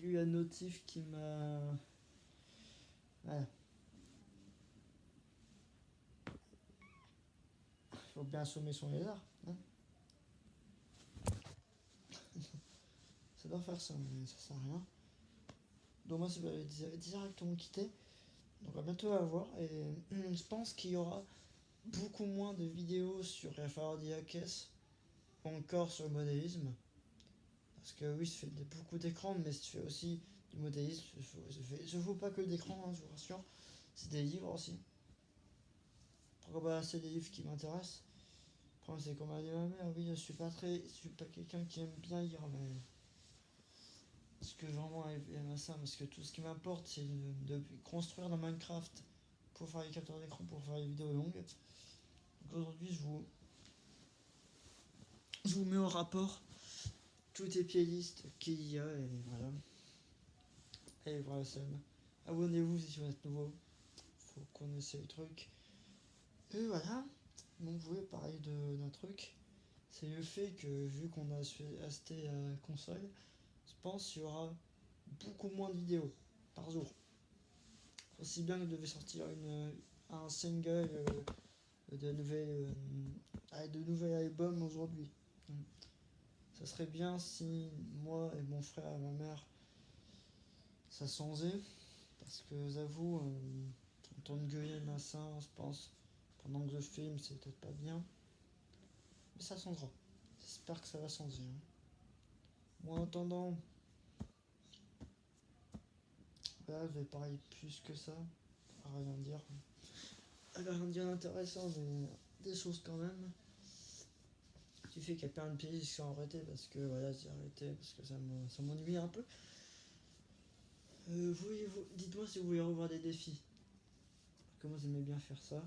eu un notif qui m'a... Voilà. Faut bien assommer son lézard. Hein. Ça doit faire ça, mais ça sert à rien. Donc moi, ça va directement quitter. Donc on va bientôt la voir. Et je pense qu'il y aura beaucoup moins de vidéos sur Faraday Hakes ou encore sur le modélisme. Parce que oui, ça fait beaucoup d'écran, mais ça fait aussi du modélisme. Je ne fais pas que d'écran, hein, je vous rassure. C'est des livres aussi. Pourquoi c'est des livres qui m'intéressent. Le problème, c'est qu'on m'a dit ma mère, oui, je suis pas quelqu'un qui aime bien lire, mais parce que vraiment elle ça, parce que tout ce qui m'importe, c'est de construire dans Minecraft pour faire les capteurs d'écran, pour faire les vidéos longues. Donc aujourd'hui, je vous mets au rapport toutes les playlists qu'il y a, et voilà. Et voilà, abonnez-vous si vous êtes nouveau. Faut connaître les trucs. Et voilà. Donc vous voulez parler d'un truc. C'est le fait que vu qu'on a acheté la console, je pense qu'il y aura beaucoup moins de vidéos par jour. Aussi bien que devait sortir un single de nouvel album aujourd'hui. Ça serait bien si moi et mon frère et ma mère ça changeait. Parce que j'avoue, on tourne gueuler massin, je pense. Pendant que je filme, c'est peut-être pas bien. Mais ça changera. J'espère que ça va changer. Hein. Moi en attendant, là je vais parler plus que ça. Rien dire. Rien dire d'intéressant, mais des choses quand même. Tu fais qu'il y a plein de pays qui sont arrêtés parce que voilà, j'ai arrêté parce que ça m'ennuie un peu. Dites-moi si vous voulez revoir des défis. Comment j'aimais bien faire ça.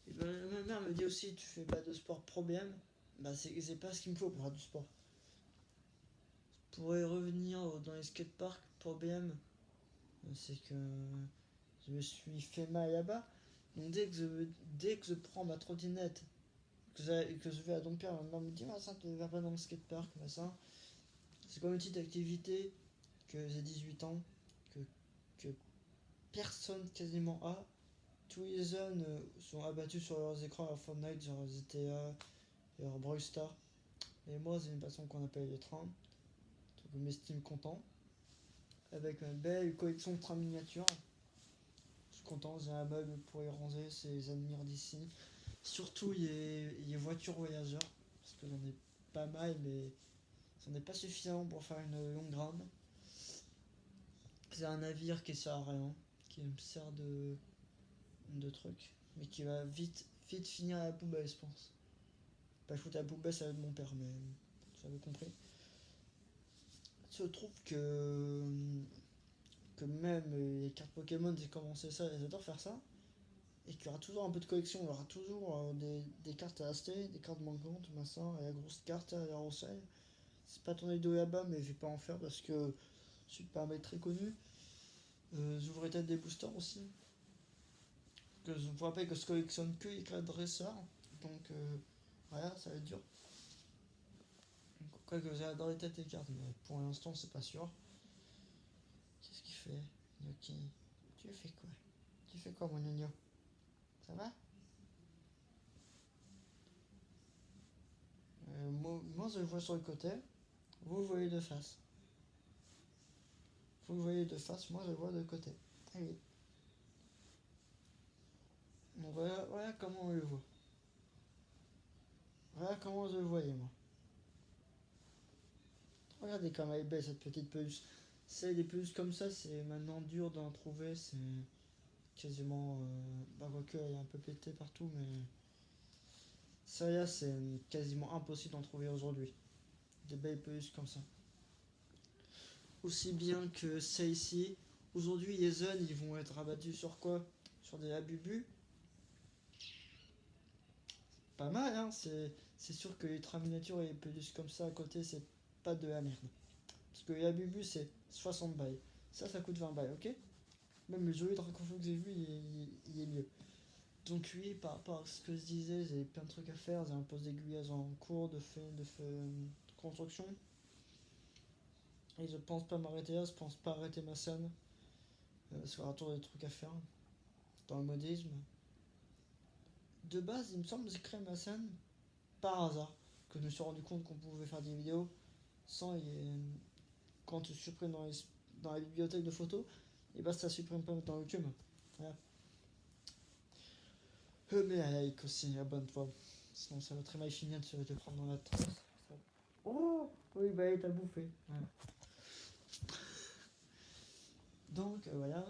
Et ben, ma mère me dit aussi, tu fais pas de sport problème. Bah c'est pas ce qu'il me faut pour faire du sport. Je pourrais revenir dans les skateparks problème. C'est que je me suis fait mal là-bas. Donc dès que je prends ma trottinette, que je vais à Dompierre, ma mère me dit, ah ça tu vas pas dans le skatepark, machin. C'est comme une petite activité que j'ai 18 ans, que personne quasiment a. Tous les jeunes sont abattus sur leurs écrans à Fortnite, genre GTA, genre Brawl Stars. Et moi, c'est une passion qu'on appelle les trains. Donc je m'estime content. Avec une belle collection de trains miniatures. Je suis content, j'ai un meuble pour y ranger, c'est les admire d'ici. Surtout les voitures voyageurs. Parce que j'en ai pas mal, mais c'en est pas suffisamment pour faire une longue rame. C'est un navire qui sert à rien, qui me sert de truc, mais qui va vite finir à la poubelle, je pense. Pas foutre à la poubelle, ça va être mon père, mais vous avez compris. Il se trouve que même les cartes Pokémon, j'ai commencé ça, ils adorent faire ça. Et qu'il y aura toujours un peu de collection, il y aura toujours des cartes à acheter, des cartes manquantes, machin, et la grosse carte à la Rosselle. C'est pas tourné de là-bas, mais je vais pas en faire parce que je suis pas un mec très connu. J'ouvrais peut-être des boosters aussi. Que je vous rappelle que je collectionne que les cartes dresseurs. Donc voilà, ça va être dur. Quoi que j'ai adoré tête les cartes, mais pour l'instant c'est pas sûr. Qu'est-ce qu'il fait, Gnocchi? Tu fais quoi? Tu fais quoi mon gnogno? Ça va? Moi je le vois sur le côté, vous le voyez de face. Vous le voyez de face, moi je le vois de côté. Allez. Bon, voilà comment on le voit. Voilà comment je le voyais moi. Regardez comme elle est belle cette petite peluche. C'est des peluches comme ça, c'est maintenant dur d'en trouver. C'est quasiment. Bah, quoique elle est un peu pétée partout, mais. Ça là, c'est quasiment impossible d'en trouver aujourd'hui. Des belles peluches comme ça. Aussi bien que ça ici. Aujourd'hui, les jeunes, ils vont être rabattus sur quoi? Sur des abubus. Pas mal, hein. C'est sûr que les trains miniatures et les peluches comme ça à côté, c'est pas de la merde. Parce que les abubus, c'est 60 balles. Ça coûte 20 balles, ok? Même le joli Draconfeu que j'ai vu, il est mieux. Donc oui, par rapport à ce que je disais, j'ai plein de trucs à faire. J'ai un poste d'aiguillage en cours de construction. Et je pense pas m'arrêter là, je pense pas arrêter ma scène. Parce qu'il y aura toujours des trucs à faire dans le modisme. De base, il me semble que j'ai créé ma scène par hasard. Que je me suis rendu compte qu'on pouvait faire des vidéos sans. Quand tu supprimes dans la bibliothèque de photos, et bah ça supprime pas dans YouTube. Voilà. Mais à like aussi, abonne-toi. Sinon ça va très mal finir de te prendre dans la transe. Oh oui, bah il t'a bouffé. Voilà. Donc voilà.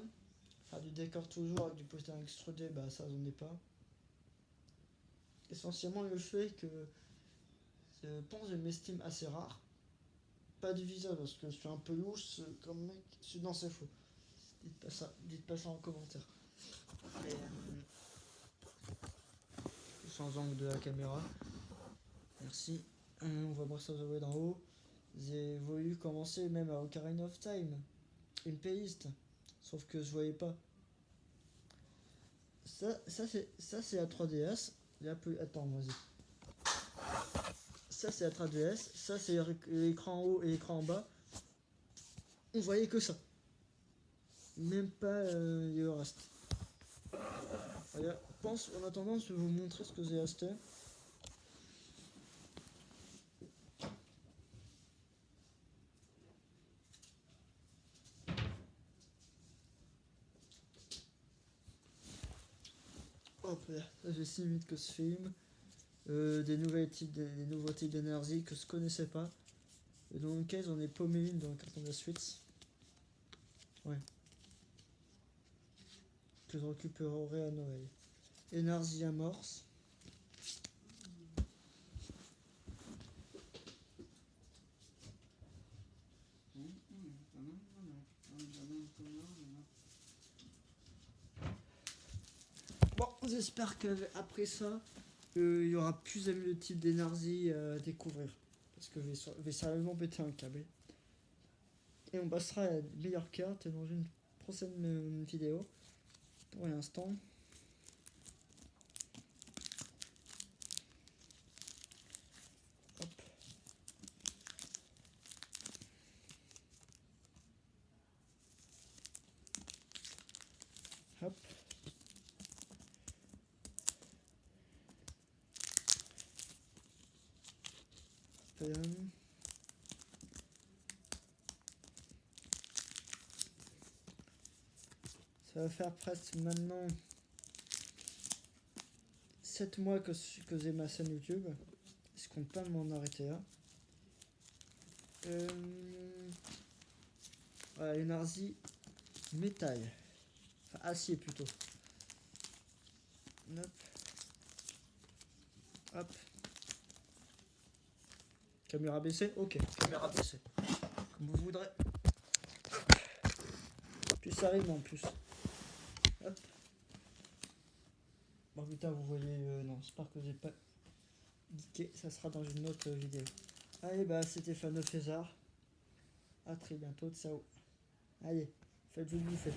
Faire du décor toujours avec du poster extrudé, bah ça j'en ai pas. Essentiellement le fait que je pense que je m'estime assez rare. Pas du visage parce que je suis un peu louche comme mec. Non, c'est faux. Dites pas ça en commentaire. Et, sans angle de la caméra. Merci. On va voir ça d'en haut. J'ai voulu commencer même à Ocarina of Time. Une playlist. Sauf que je voyais pas. Ça c'est la 3DS. Attends, vas-y. Ça c'est la 3DS. Ça c'est l'écran en haut et l'écran en bas. On voyait que ça. Même pas le reste. Voilà. En attendant, je vais vous montrer ce que j'ai acheté. Hop là, ça j'ai si vite que ce film. Des nouveaux types d'énergie que je connaissais pas. Et dans lequel j'en ai paumé une dans le carton de la suite. Ouais. Que je récupérerai à Noël. Énergie amorce. Bon, j'espère qu'après ça, il y aura plus de types d'énergie à découvrir. Parce que je vais sérieusement péter un câble. Et on passera à la meilleure carte dans une prochaine vidéo. Pour l'instant. Hop. Hop. Ça va faire presque maintenant 7 mois que j'ai ma chaîne YouTube. Je compte pas m'en arrêter là. Voilà, énergie métal. Enfin, acier plutôt. Hop. Hop. Caméra baissée. Ok, caméra baissée. Comme vous voudrez. Plus ça rime en plus. Hop. Bon putain, vous voyez... non, j'espère que j'ai pas geeké. Ça sera dans une autre vidéo. Allez, bah c'était Fano César. A très bientôt. Ciao. Allez, faites-vous bouffer.